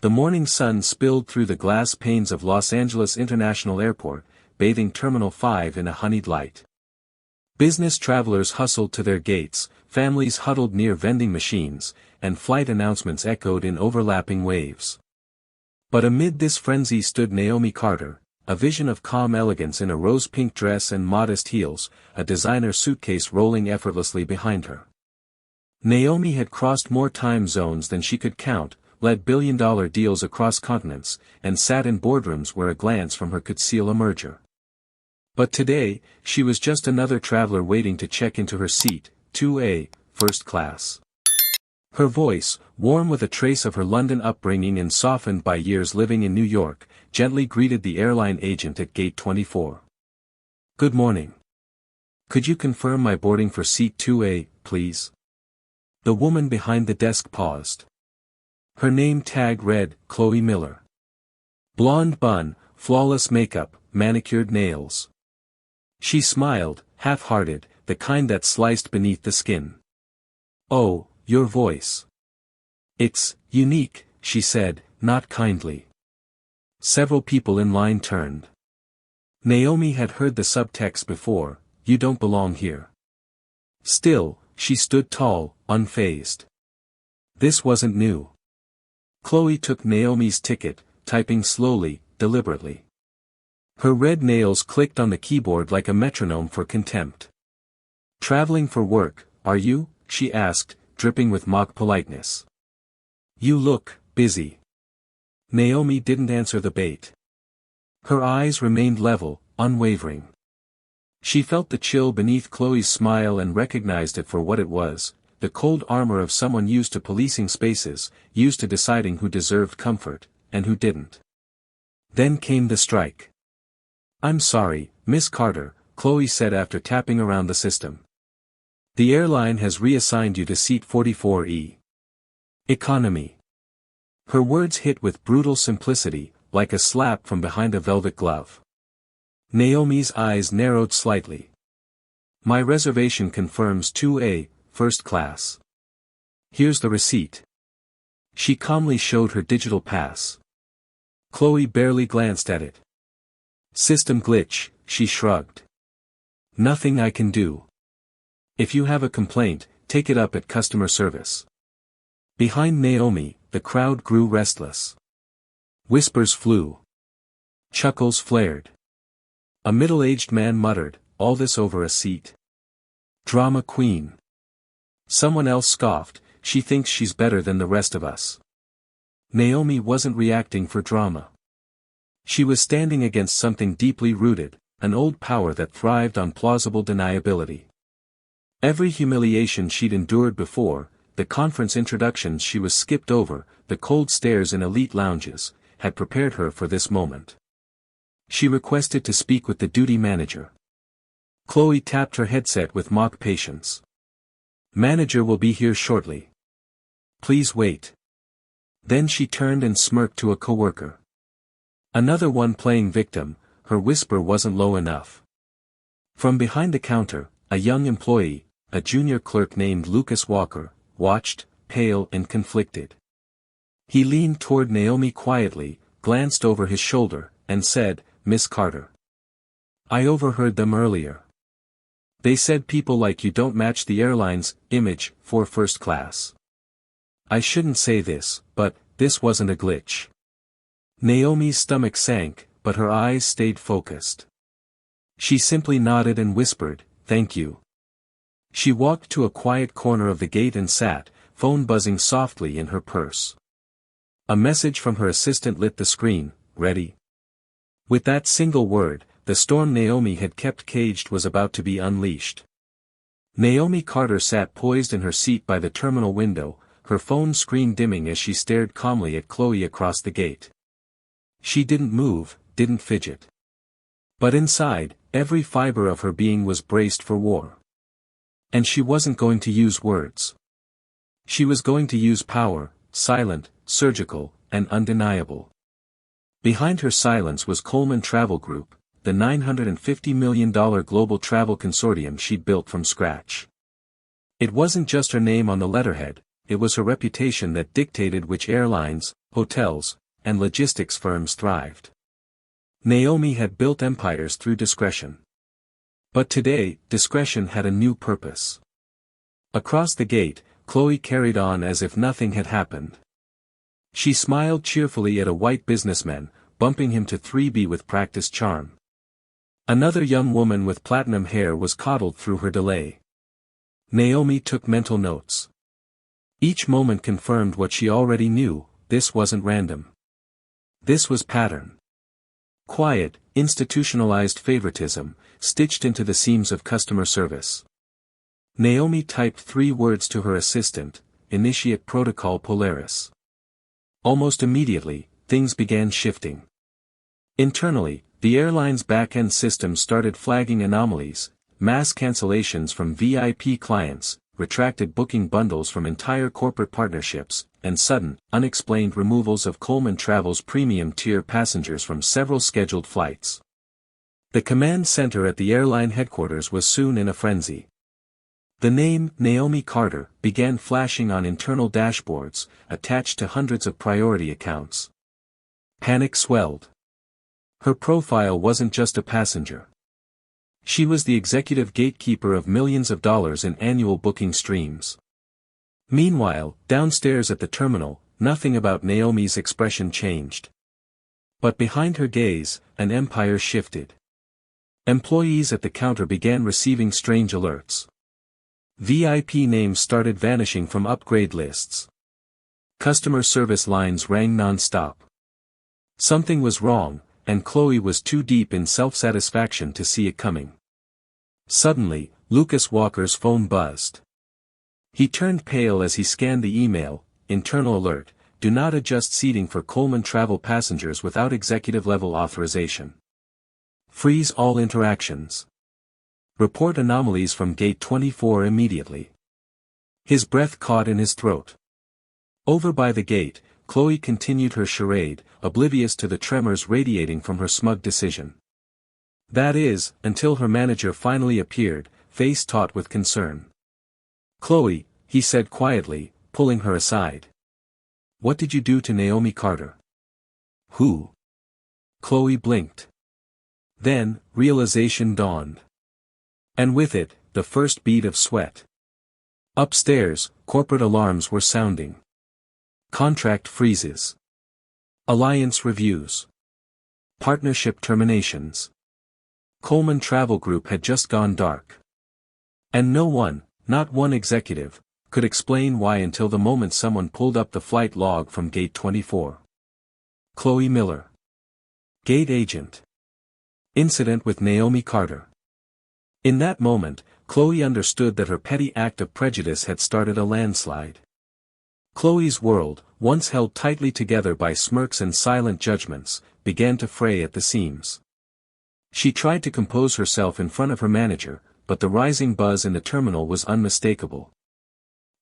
The morning sun spilled through the glass panes of Los Angeles International Airport, bathing Terminal 5 in a honeyed light. Business travelers hustled to their gates, families huddled near vending machines, and flight announcements echoed in overlapping waves. But amid this frenzy stood Naomi Carter, a vision of calm elegance in a rose-pink dress and modest heels, a designer suitcase rolling effortlessly behind her. Naomi had crossed more time zones than she could count, led billion-dollar deals across continents, and sat in boardrooms where a glance from her could seal a merger. But today, she was just another traveler waiting to check into her seat, 2A, first class. Her voice, warm with a trace of her London upbringing and softened by years living in New York, gently greeted the airline agent at gate 24. "Good morning. Could you confirm my boarding for seat 2A, please?" The woman behind the desk paused. Her name tag read, Chloe Miller. Blonde bun, flawless makeup, manicured nails. She smiled, half-hearted, the kind that sliced beneath the skin. "Oh, your voice. It's unique," she said, not kindly. Several people in line turned. Naomi had heard the subtext before, "You don't belong here." Still, she stood tall, unfazed. This wasn't new. Chloe took Naomi's ticket, typing slowly, deliberately. Her red nails clicked on the keyboard like a metronome for contempt. "Traveling for work, are you?" she asked, dripping with mock politeness. "You look busy." Naomi didn't answer the bait. Her eyes remained level, unwavering. She felt the chill beneath Chloe's smile and recognized it for what it was, the cold armor of someone used to policing spaces, used to deciding who deserved comfort, and who didn't. Then came the strike. "I'm sorry, Miss Carter," Chloe said after tapping around the system. "The airline has reassigned you to seat 44E. Economy." Her words hit with brutal simplicity, like a slap from behind a velvet glove. Naomi's eyes narrowed slightly. "My reservation confirms 2A, first class. Here's the receipt." She calmly showed her digital pass. Chloe barely glanced at it. "System glitch," she shrugged. "Nothing I can do. If you have a complaint, take it up at customer service." Behind Naomi, the crowd grew restless. Whispers flew. Chuckles flared. A middle-aged man muttered, "All this over a seat? Drama queen." Someone else scoffed, "She thinks she's better than the rest of us." Naomi wasn't reacting for drama. She was standing against something deeply rooted, an old power that thrived on plausible deniability. Every humiliation she'd endured before, the conference introductions she was skipped over, the cold stares in elite lounges, had prepared her for this moment. She requested to speak with the duty manager. Chloe tapped her headset with mock patience. "Manager will be here shortly. Please wait." Then she turned and smirked to a coworker. Another one playing victim, her whisper wasn't low enough. From behind the counter, a young employee, a junior clerk named Lucas Walker, watched, pale and conflicted. He leaned toward Naomi quietly, glanced over his shoulder, and said, "Miss Carter. I overheard them earlier. They said people like you don't match the airline's image for first class. I shouldn't say this, but this wasn't a glitch." Naomi's stomach sank, but her eyes stayed focused. She simply nodded and whispered, "Thank you." She walked to a quiet corner of the gate and sat, phone buzzing softly in her purse. A message from her assistant lit the screen, "Ready?" With that single word, the storm Naomi had kept caged was about to be unleashed. Naomi Carter sat poised in her seat by the terminal window, her phone screen dimming as she stared calmly at Chloe across the gate. She didn't move, didn't fidget. But inside, every fiber of her being was braced for war. And she wasn't going to use words. She was going to use power, silent, surgical, and undeniable. Behind her silence was Coleman Travel Group, the $950 million global travel consortium she'd built from scratch. It wasn't just her name on the letterhead, it was her reputation that dictated which airlines, hotels, and logistics firms thrived. Naomi had built empires through discretion. But today, discretion had a new purpose. Across the gate, Chloe carried on as if nothing had happened. She smiled cheerfully at a white businessman, bumping him to 3B with practiced charm. Another young woman with platinum hair was coddled through her delay. Naomi took mental notes. Each moment confirmed what she already knew: this wasn't random. This was pattern. Quiet, institutionalized favoritism, stitched into the seams of customer service. Naomi typed 3 words to her assistant: initiate protocol Polaris. Almost immediately, things began shifting. Internally, the airline's back-end system started flagging anomalies: mass cancellations from VIP clients, retracted booking bundles from entire corporate partnerships, and sudden, unexplained removals of Coleman Travel's premium-tier passengers from several scheduled flights. The command center at the airline headquarters was soon in a frenzy. The name, Naomi Carter, began flashing on internal dashboards, attached to hundreds of priority accounts. Panic swelled. Her profile wasn't just a passenger. She was the executive gatekeeper of millions of dollars in annual booking streams. Meanwhile, downstairs at the terminal, nothing about Naomi's expression changed. But behind her gaze, an empire shifted. Employees at the counter began receiving strange alerts. VIP names started vanishing from upgrade lists. Customer service lines rang non-stop. Something was wrong, and Chloe was too deep in self-satisfaction to see it coming. Suddenly, Lucas Walker's phone buzzed. He turned pale as he scanned the email: internal alert, do not adjust seating for Coleman Travel passengers without executive-level authorization. Freeze all interactions. Report anomalies from Gate 24 immediately. His breath caught in his throat. Over by the gate, Chloe continued her charade, oblivious to the tremors radiating from her smug decision. That is, until her manager finally appeared, face taut with concern. "Chloe," he said quietly, pulling her aside. "What did you do to Naomi Carter?" "Who?" Chloe blinked. Then, realization dawned. And with it, the first bead of sweat. Upstairs, corporate alarms were sounding. Contract freezes. Alliance reviews. Partnership terminations. Coleman Travel Group had just gone dark. And no one, not one executive, could explain why until the moment someone pulled up the flight log from Gate 24. Chloe Miller. Gate agent. Incident with Naomi Carter. In that moment, Chloe understood that her petty act of prejudice had started a landslide. Chloe's world, once held tightly together by smirks and silent judgments, began to fray at the seams. She tried to compose herself in front of her manager, but the rising buzz in the terminal was unmistakable.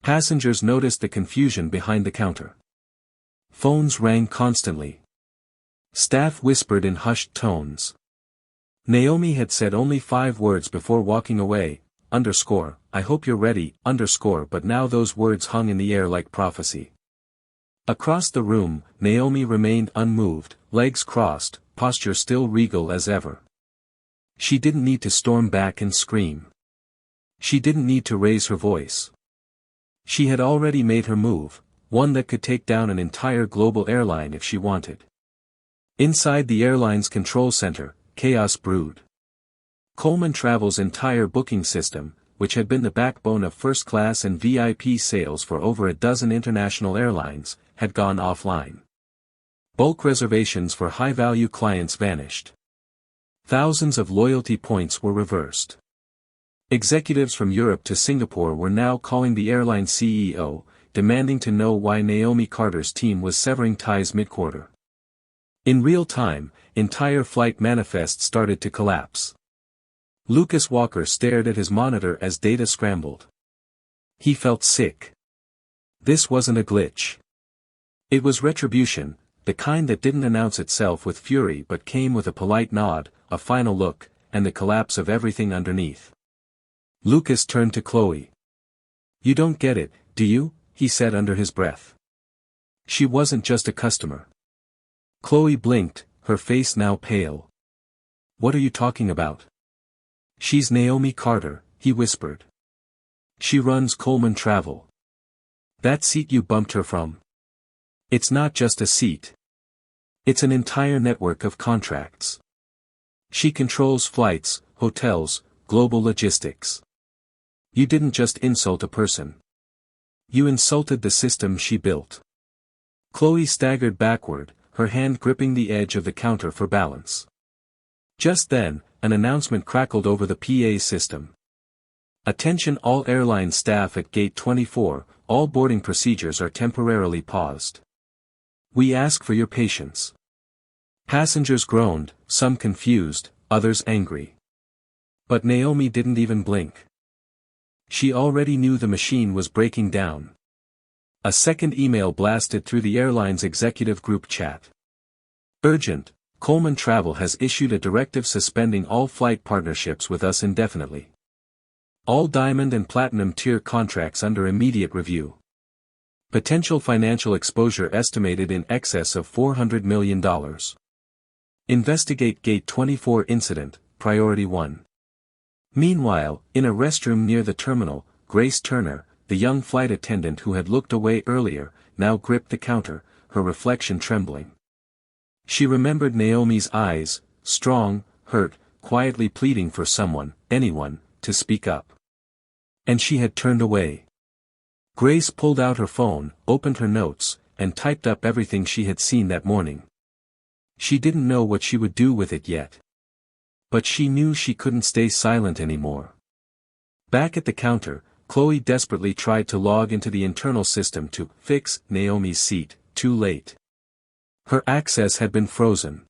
Passengers noticed the confusion behind the counter. Phones rang constantly. Staff whispered in hushed tones. Naomi had said only 5 words before walking away: I hope you're ready, but now those words hung in the air like prophecy. Across the room, Naomi remained unmoved, legs crossed, posture still regal as ever. She didn't need to storm back and scream. She didn't need to raise her voice. She had already made her move, one that could take down an entire global airline if she wanted. Inside the airline's control center, chaos brewed. Coleman Travel's entire booking system, which had been the backbone of first-class and VIP sales for over a dozen international airlines, had gone offline. Bulk reservations for high-value clients vanished. Thousands of loyalty points were reversed. Executives from Europe to Singapore were now calling the airline CEO, demanding to know why Naomi Carter's team was severing ties mid-quarter. In real time, entire flight manifests started to collapse. Lucas Walker stared at his monitor as data scrambled. He felt sick. This wasn't a glitch. It was retribution, the kind that didn't announce itself with fury but came with a polite nod, a final look, and the collapse of everything underneath. Lucas turned to Chloe. "You don't get it, do you?" he said under his breath. She wasn't just a customer. Chloe blinked, her face now pale. What are you talking about? She's Naomi Carter, he whispered. She runs Coleman Travel. That seat you bumped her from. It's not just a seat. It's an entire network of contracts. She controls flights, hotels, global logistics. You didn't just insult a person. You insulted the system she built. Chloe staggered backward, her hand gripping the edge of the counter for balance. Just then, an announcement crackled over the PA system. Attention all airline staff at Gate 24, all boarding procedures are temporarily paused. We ask for your patience. Passengers groaned, some confused, others angry. But Naomi didn't even blink. She already knew the machine was breaking down. A second email blasted through the airline's executive group chat. Urgent, Coleman Travel has issued a directive suspending all flight partnerships with us indefinitely. All Diamond and Platinum tier contracts under immediate review. Potential financial exposure estimated in excess of $400 million. Investigate Gate 24 incident, Priority 1. Meanwhile, in a restroom near the terminal, Grace Turner, the young flight attendant who had looked away earlier, now gripped the counter, her reflection trembling. She remembered Naomi's eyes, strong, hurt, quietly pleading for someone, anyone, to speak up. And she had turned away. Grace pulled out her phone, opened her notes, and typed up everything she had seen that morning. She didn't know what she would do with it yet. But she knew she couldn't stay silent anymore. Back at the counter, Chloe desperately tried to log into the internal system to fix Naomi's seat, too late. Her access had been frozen.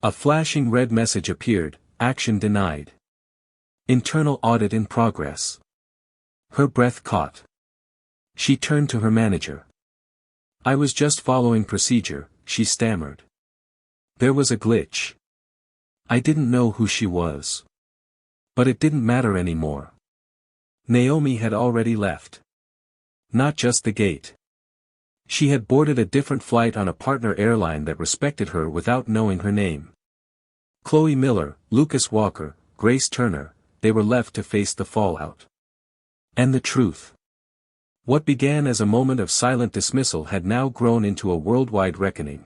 A flashing red message appeared, action denied. Internal audit in progress. Her breath caught. She turned to her manager. I was just following procedure, she stammered. There was a glitch. I didn't know who she was. But it didn't matter anymore. Naomi had already left. Not just the gate. She had boarded a different flight on a partner airline that respected her without knowing her name. Chloe Miller, Lucas Walker, Grace Turner, they were left to face the fallout. And the truth. What began as a moment of silent dismissal had now grown into a worldwide reckoning.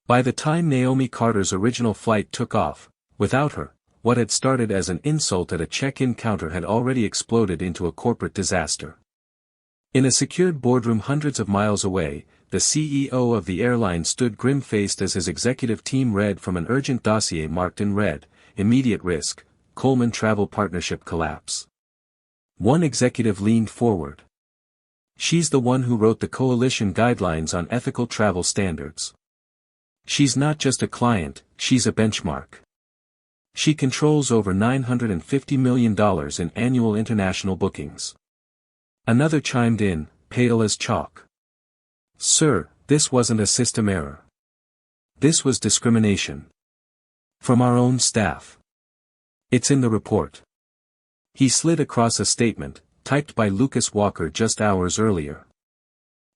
By the time Naomi Carter's original flight took off, without her, what had started as an insult at a check-in counter had already exploded into a corporate disaster. In a secured boardroom hundreds of miles away, the CEO of the airline stood grim-faced as his executive team read from an urgent dossier marked in red, immediate risk, Coleman Travel Partnership collapse. One executive leaned forward. She's the one who wrote the coalition guidelines on ethical travel standards. She's not just a client, she's a benchmark. She controls over $950 million in annual international bookings. Another chimed in, pale as chalk. Sir, this wasn't a system error. This was discrimination. From our own staff. It's in the report. He slid across a statement, typed by Lucas Walker just hours earlier.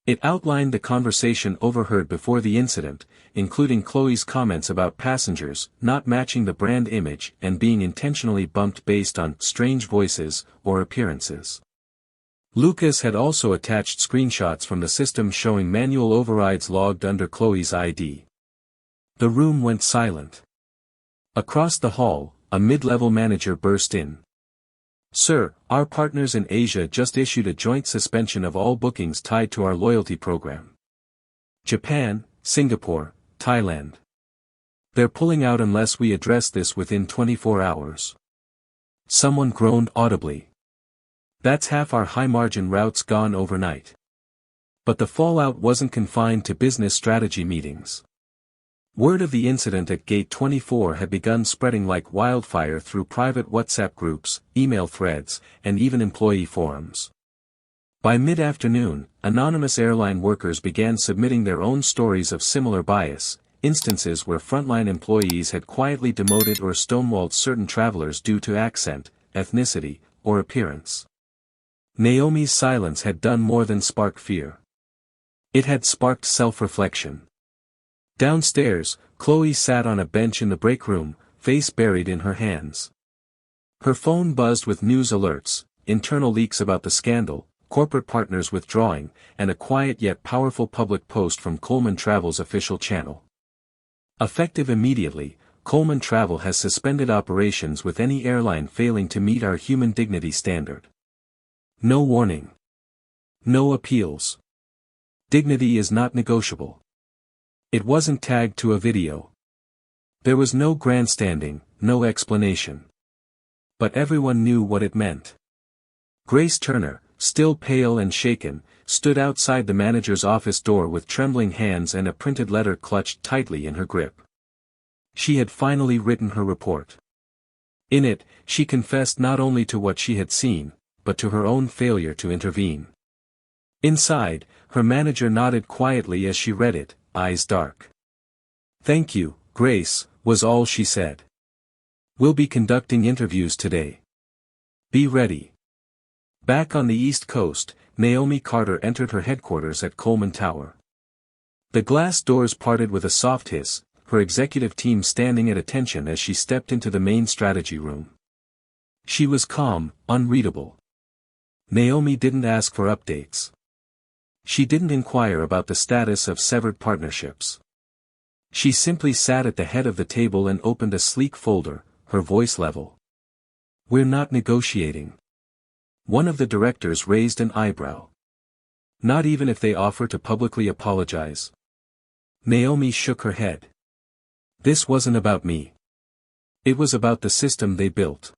It outlined the conversation overheard before the incident, including Chloe's comments about passengers not matching the brand image and being intentionally bumped based on strange voices or appearances. Lucas had also attached screenshots from the system showing manual overrides logged under Chloe's ID. The room went silent. Across the hall, a mid-level manager burst in. Sir, our partners in Asia just issued a joint suspension of all bookings tied to our loyalty program. Japan, Singapore, Thailand. They're pulling out unless we address this within 24 hours. Someone groaned audibly. That's half our high-margin routes gone overnight. But the fallout wasn't confined to business strategy meetings. Word of the incident at Gate 24 had begun spreading like wildfire through private WhatsApp groups, email threads, and even employee forums. By mid-afternoon, anonymous airline workers began submitting their own stories of similar bias, instances where frontline employees had quietly demoted or stonewalled certain travelers due to accent, ethnicity, or appearance. Naomi's silence had done more than spark fear. It had sparked self-reflection. Downstairs, Chloe sat on a bench in the break room, face buried in her hands. Her phone buzzed with news alerts, internal leaks about the scandal, corporate partners withdrawing, and a quiet yet powerful public post from Coleman Travel's official channel. Effective immediately, Coleman Travel has suspended operations with any airline failing to meet our human dignity standard. No warning. No appeals. Dignity is not negotiable. It wasn't tagged to a video. There was no grandstanding, no explanation. But everyone knew what it meant. Grace Turner, still pale and shaken, stood outside the manager's office door with trembling hands and a printed letter clutched tightly in her grip. She had finally written her report. In it, she confessed not only to what she had seen, but to her own failure to intervene. Inside, her manager nodded quietly as she read it, eyes dark. "Thank you, Grace," was all she said. "We'll be conducting interviews today. Be ready." Back on the East Coast, Naomi Carter entered her headquarters at Coleman Tower. The glass doors parted with a soft hiss, her executive team standing at attention as she stepped into the main strategy room. She was calm, unreadable. Naomi didn't ask for updates. She didn't inquire about the status of severed partnerships. She simply sat at the head of the table and opened a sleek folder, her voice level. "We're not negotiating." One of the directors raised an eyebrow. "Not even if they offer to publicly apologize?" Naomi shook her head. "This wasn't about me. It was about the system they built.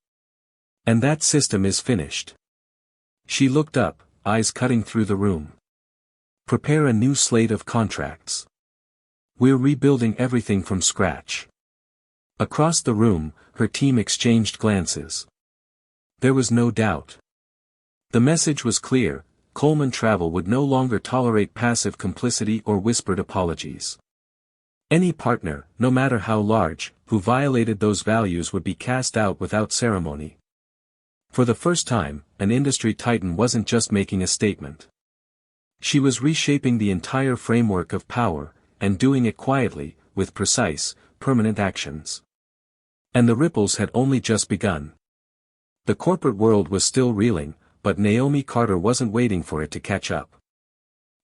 And that system is finished." She looked up, eyes cutting through the room. "Prepare a new slate of contracts. We're rebuilding everything from scratch." Across the room, her team exchanged glances. There was no doubt. The message was clear: Coleman Travel would no longer tolerate passive complicity or whispered apologies. Any partner, no matter how large, who violated those values would be cast out without ceremony. For the first time, an industry titan wasn't just making a statement. She was reshaping the entire framework of power, and doing it quietly, with precise, permanent actions. And the ripples had only just begun. The corporate world was still reeling, but Naomi Carter wasn't waiting for it to catch up.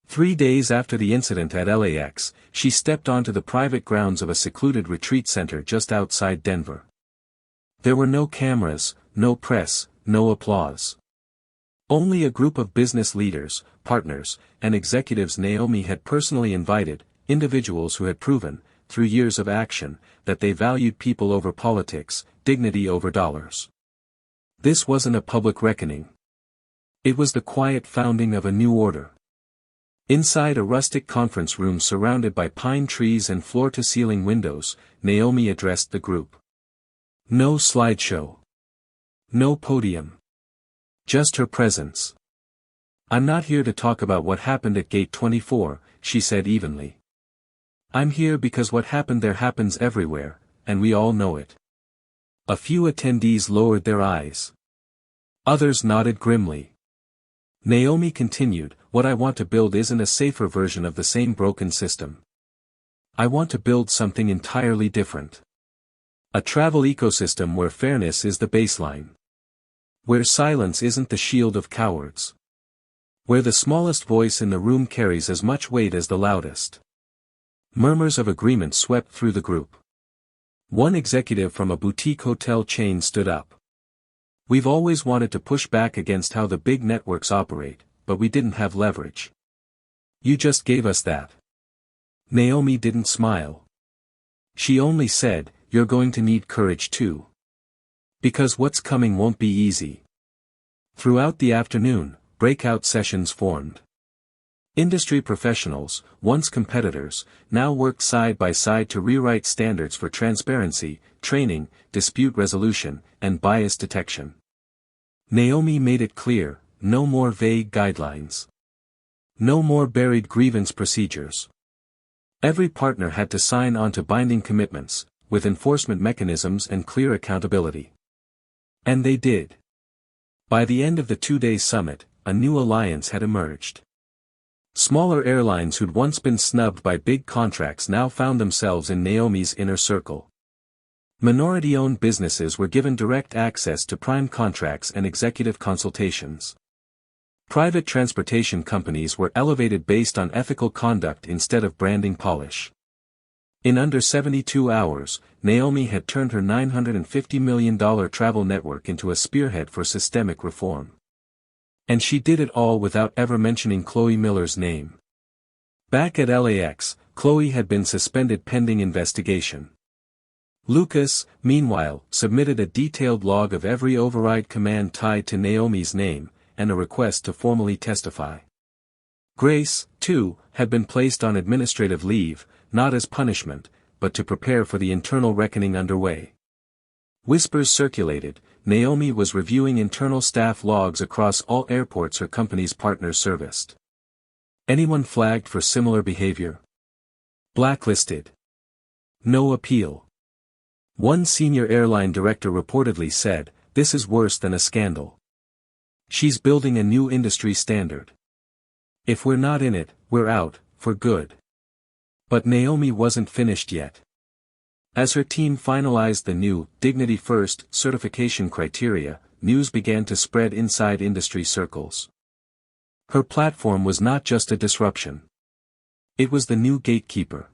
3 days after the incident at LAX, she stepped onto the private grounds of a secluded retreat center just outside Denver. There were no cameras, no press, no applause. Only a group of business leaders, partners, and executives Naomi had personally invited, individuals who had proven, through years of action, that they valued people over politics, dignity over dollars. This wasn't a public reckoning. It was the quiet founding of a new order. Inside a rustic conference room surrounded by pine trees and floor-to-ceiling windows, Naomi addressed the group. No slideshow. No podium. Just her presence. "I'm not here to talk about what happened at Gate 24, she said evenly. "I'm here because what happened there happens everywhere, and we all know it." A few attendees lowered their eyes. Others nodded grimly. Naomi continued, "What I want to build isn't a safer version of the same broken system. I want to build something entirely different. A travel ecosystem where fairness is the baseline. Where silence isn't the shield of cowards. Where the smallest voice in the room carries as much weight as the loudest." Murmurs of agreement swept through the group. One executive from a boutique hotel chain stood up. "We've always wanted to push back against how the big networks operate, but we didn't have leverage. You just gave us that." Naomi didn't smile. She only said, "You're going to need courage too. Because what's coming won't be easy." Throughout the afternoon, breakout sessions formed. Industry professionals, once competitors, now worked side by side to rewrite standards for transparency, training, dispute resolution, and bias detection. Naomi made it clear: no more vague guidelines. No more buried grievance procedures. Every partner had to sign on to binding commitments, with enforcement mechanisms and clear accountability. And they did. By the end of the 2-day summit, a new alliance had emerged. Smaller airlines who'd once been snubbed by big contracts now found themselves in Naomi's inner circle. Minority-owned businesses were given direct access to prime contracts and executive consultations. Private transportation companies were elevated based on ethical conduct instead of branding polish. In under 72 hours, Naomi had turned her $950 million travel network into a spearhead for systemic reform. And she did it all without ever mentioning Chloe Miller's name. Back at LAX, Chloe had been suspended pending investigation. Lucas, meanwhile, submitted a detailed log of every override command tied to Naomi's name, and a request to formally testify. Grace, too, had been placed on administrative leave, not as punishment, but to prepare for the internal reckoning underway. Whispers circulated, Naomi was reviewing internal staff logs across all airports her company's partners serviced. Anyone flagged for similar behavior? Blacklisted. No appeal. One senior airline director reportedly said, "This is worse than a scandal. She's building a new industry standard. If we're not in it, we're out, for good." But Naomi wasn't finished yet. As her team finalized the new Dignity First certification criteria, news began to spread inside industry circles. Her platform was not just a disruption. It was the new gatekeeper.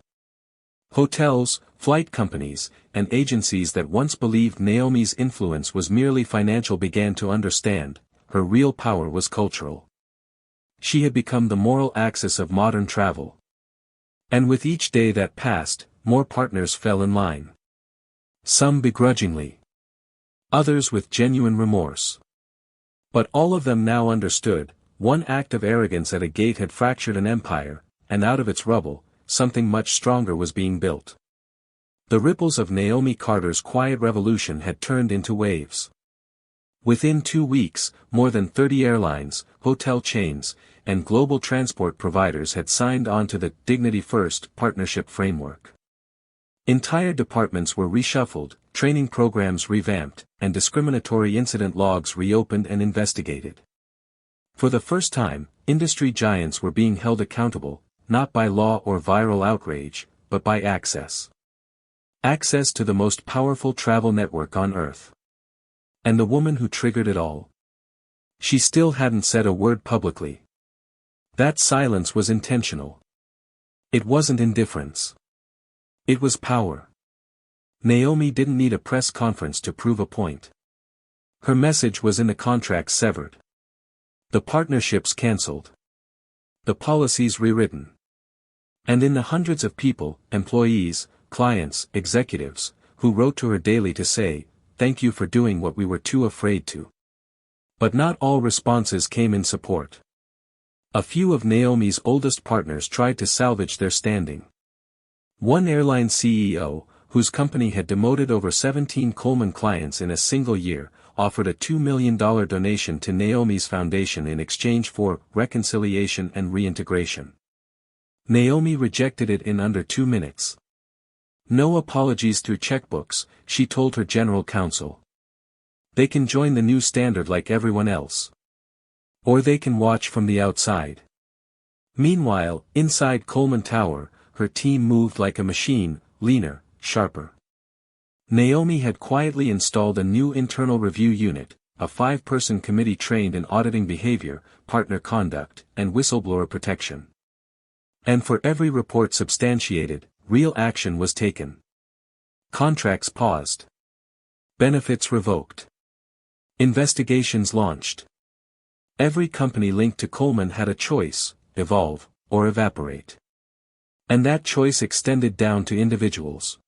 Hotels, flight companies, and agencies that once believed Naomi's influence was merely financial began to understand, her real power was cultural. She had become the moral axis of modern travel. And with each day that passed, more partners fell in line. Some begrudgingly. Others with genuine remorse. But all of them now understood, one act of arrogance at a gate had fractured an empire, and out of its rubble, something much stronger was being built. The ripples of Naomi Carter's quiet revolution had turned into waves. Within 2 weeks, more than 30 airlines, hotel chains, and global transport providers had signed on to the Dignity First partnership framework. Entire departments were reshuffled, training programs revamped, and discriminatory incident logs reopened and investigated. For the first time, industry giants were being held accountable, not by law or viral outrage, but by access. Access to the most powerful travel network on Earth. And the woman who triggered it all? She still hadn't said a word publicly. That silence was intentional. It wasn't indifference. It was power. Naomi didn't need a press conference to prove a point. Her message was in the contracts severed. The partnerships cancelled. The policies rewritten. And in the hundreds of people, employees, clients, executives, who wrote to her daily to say, "Thank you for doing what we were too afraid to." But not all responses came in support. A few of Naomi's oldest partners tried to salvage their standing. One airline CEO, whose company had demoted over 17 Coleman clients in a single year, offered a $2 million donation to Naomi's foundation in exchange for reconciliation and reintegration. Naomi rejected it in under 2 minutes. No apologies through checkbooks, she told her general counsel. They can join the new standard like everyone else. Or they can watch from the outside. Meanwhile, inside Coleman Tower, her team moved like a machine, leaner, sharper. Naomi had quietly installed a new internal review unit, a 5-person committee trained in auditing behavior, partner conduct, and whistleblower protection. And for every report substantiated, real action was taken. Contracts paused. Benefits revoked. Investigations launched. Every company linked to Coleman had a choice: evolve, or evaporate. And that choice extended down to individuals.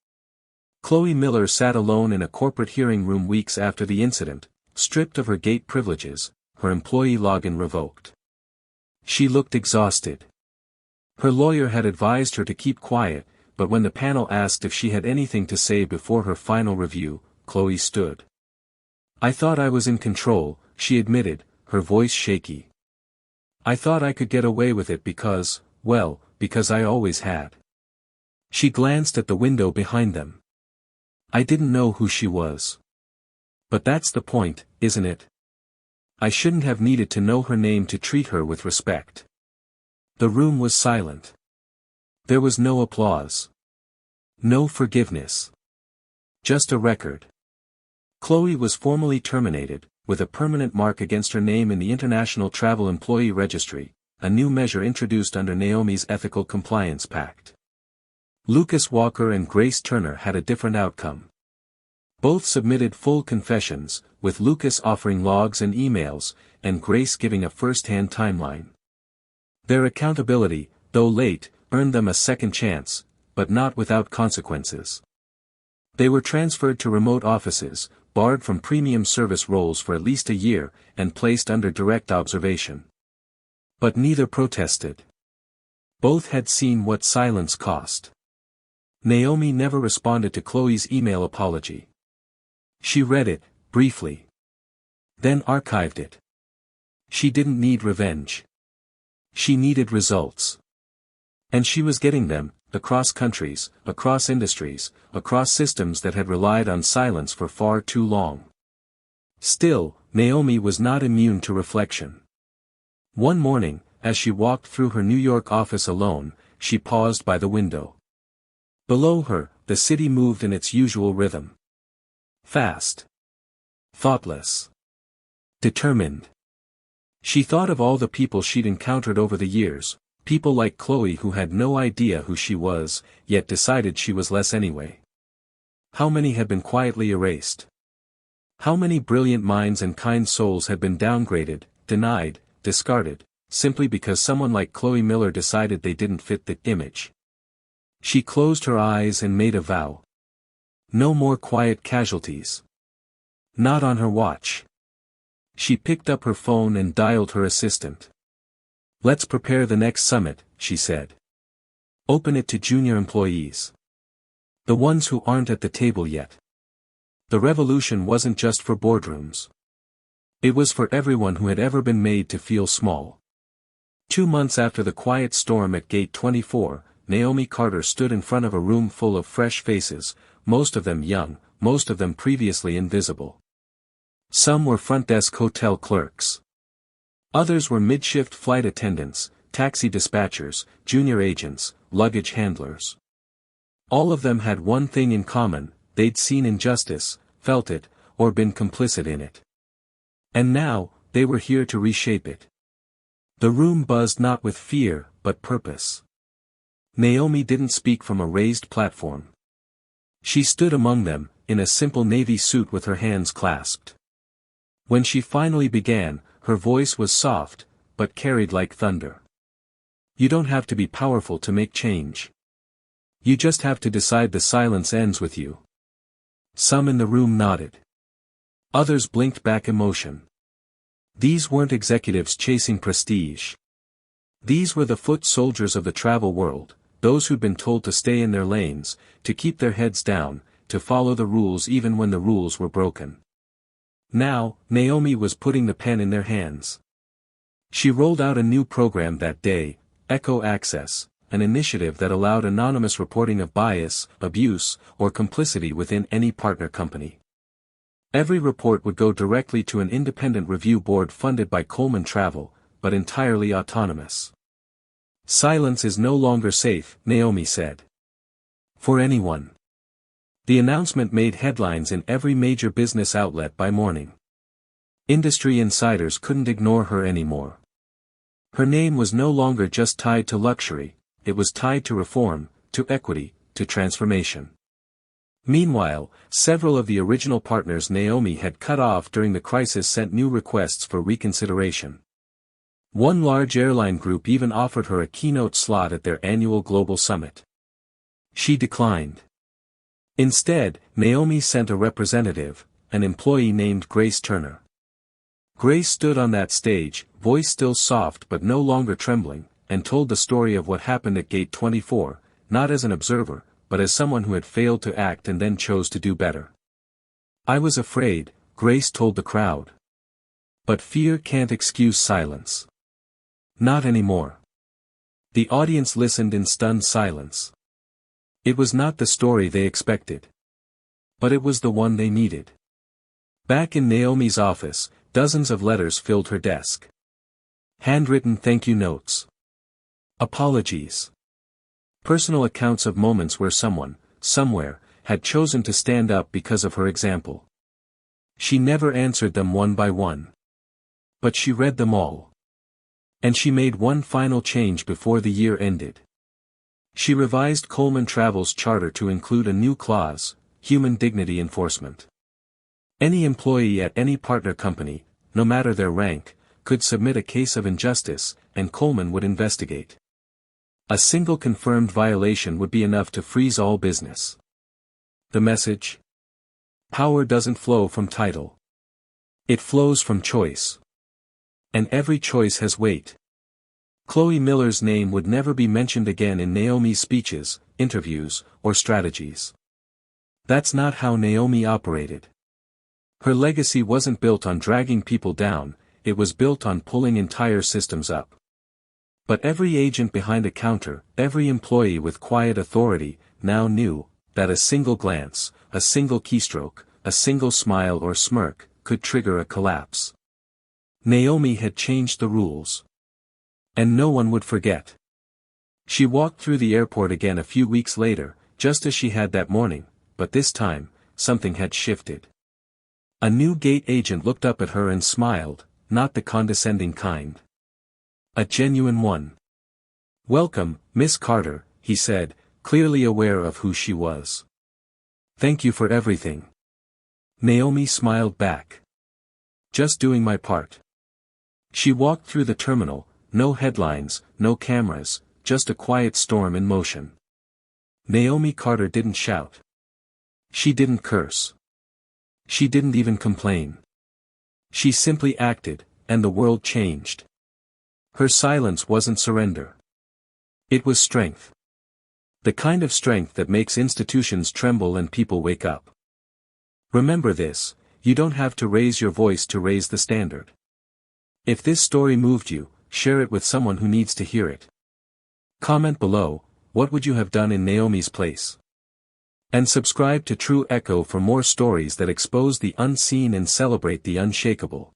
Chloe Miller sat alone in a corporate hearing room weeks after the incident, stripped of her gate privileges, her employee login revoked. She looked exhausted. Her lawyer had advised her to keep quiet, but when the panel asked if she had anything to say before her final review, Chloe stood. "I thought I was in control," she admitted, her voice shaky. "I thought I could get away with it because I always had." She glanced at the window behind them. "I didn't know who she was. But that's the point, isn't it? I shouldn't have needed to know her name to treat her with respect. The room was silent. There was no applause. No forgiveness. Just a record. Chloe was formally terminated, with a permanent mark against her name in the International Travel Employee Registry, a new measure introduced under Naomi's Ethical Compliance Pact. Lucas Walker and Grace Turner had a different outcome. Both submitted full confessions, with Lucas offering logs and emails, and Grace giving a first-hand timeline. Their accountability, though late, earned them a second chance, but not without consequences. They were transferred to remote offices, barred from premium service roles for at least a year, and placed under direct observation. But neither protested. Both had seen what silence cost. Naomi never responded to Chloe's email apology. She read it, briefly. Then archived it. She didn't need revenge. She needed results. And she was getting them, across countries, across industries, across systems that had relied on silence for far too long. Still, Naomi was not immune to reflection. One morning, as she walked through her New York office alone, she paused by the window. Below her, the city moved in its usual rhythm. Fast. Thoughtless. Determined. She thought of all the people she'd encountered over the years, people like Chloe who had no idea who she was, yet decided she was less anyway. How many had been quietly erased? How many brilliant minds and kind souls had been downgraded, denied, discarded, simply because someone like Chloe Miller decided they didn't fit the image? She closed her eyes and made a vow. No more quiet casualties. Not on her watch. She picked up her phone and dialed her assistant. "Let's prepare the next summit," she said. "Open it to junior employees. The ones who aren't at the table yet." The revolution wasn't just for boardrooms. It was for everyone who had ever been made to feel small. 2 months after the quiet storm at Gate 24, Naomi Carter stood in front of a room full of fresh faces, most of them young, most of them previously invisible. Some were front desk hotel clerks. Others were mid-shift flight attendants, taxi dispatchers, junior agents, luggage handlers. All of them had one thing in common: they'd seen injustice, felt it, or been complicit in it. And now, they were here to reshape it. The room buzzed not with fear, but purpose. Naomi didn't speak from a raised platform. She stood among them, in a simple navy suit with her hands clasped. When she finally began, her voice was soft, but carried like thunder. You don't have to be powerful to make change. You just have to decide the silence ends with you. Some in the room nodded. Others blinked back emotion. These weren't executives chasing prestige. These were the foot soldiers of the travel world, those who'd been told to stay in their lanes, to keep their heads down, to follow the rules even when the rules were broken. Now, Naomi was putting the pen in their hands. She rolled out a new program that day, Echo Access, an initiative that allowed anonymous reporting of bias, abuse, or complicity within any partner company. Every report would go directly to an independent review board funded by Coleman Travel, but entirely autonomous. Silence is no longer safe, Naomi said. For anyone. The announcement made headlines in every major business outlet by morning. Industry insiders couldn't ignore her anymore. Her name was no longer just tied to luxury, it was tied to reform, to equity, to transformation. Meanwhile, several of the original partners Naomi had cut off during the crisis sent new requests for reconsideration. One large airline group even offered her a keynote slot at their annual global summit. She declined. Instead, Naomi sent a representative, an employee named Grace Turner. Grace stood on that stage, voice still soft but no longer trembling, and told the story of what happened at Gate 24, not as an observer, but as someone who had failed to act and then chose to do better. "I was afraid," Grace told the crowd. "But fear can't excuse silence. Not anymore." The audience listened in stunned silence. It was not the story they expected. But it was the one they needed. Back in Naomi's office, Dozens of letters filled her desk. Handwritten thank you notes. Apologies. Personal accounts of moments where someone, somewhere, had chosen to stand up because of her example. She never answered them one by one. But she read them all. And she made one final change before the year ended. She revised Coleman Travel's charter to include a new clause, human dignity enforcement. Any employee at any partner company, no matter their rank, could submit a case of injustice, and Coleman would investigate. A single confirmed violation would be enough to freeze all business. The message? Power doesn't flow from title. It flows from choice. And every choice has weight. Chloe Miller's name would never be mentioned again in Naomi's speeches, interviews, or strategies. That's not how Naomi operated. Her legacy wasn't built on dragging people down, it was built on pulling entire systems up. But every agent behind a counter, every employee with quiet authority, now knew that a single glance, a single keystroke, a single smile or smirk, could trigger a collapse. Naomi had changed the rules. And no one would forget. She walked through the airport again a few weeks later, just as she had that morning, but this time, something had shifted. A new gate agent looked up at her and smiled, not the condescending kind. A genuine one. "Welcome, Miss Carter," he said, clearly aware of who she was. "Thank you for everything." Naomi smiled back. "Just doing my part." She walked through the terminal, no headlines, no cameras, just a quiet storm in motion. Naomi Carter didn't shout. She didn't curse. She didn't even complain. She simply acted, and the world changed. Her silence wasn't surrender. It was strength. The kind of strength that makes institutions tremble and people wake up. Remember this, you don't have to raise your voice to raise the standard. If this story moved you, share it with someone who needs to hear it. Comment below, what would you have done in Naomi's place? And subscribe to True Echo for more stories that expose the unseen and celebrate the unshakable.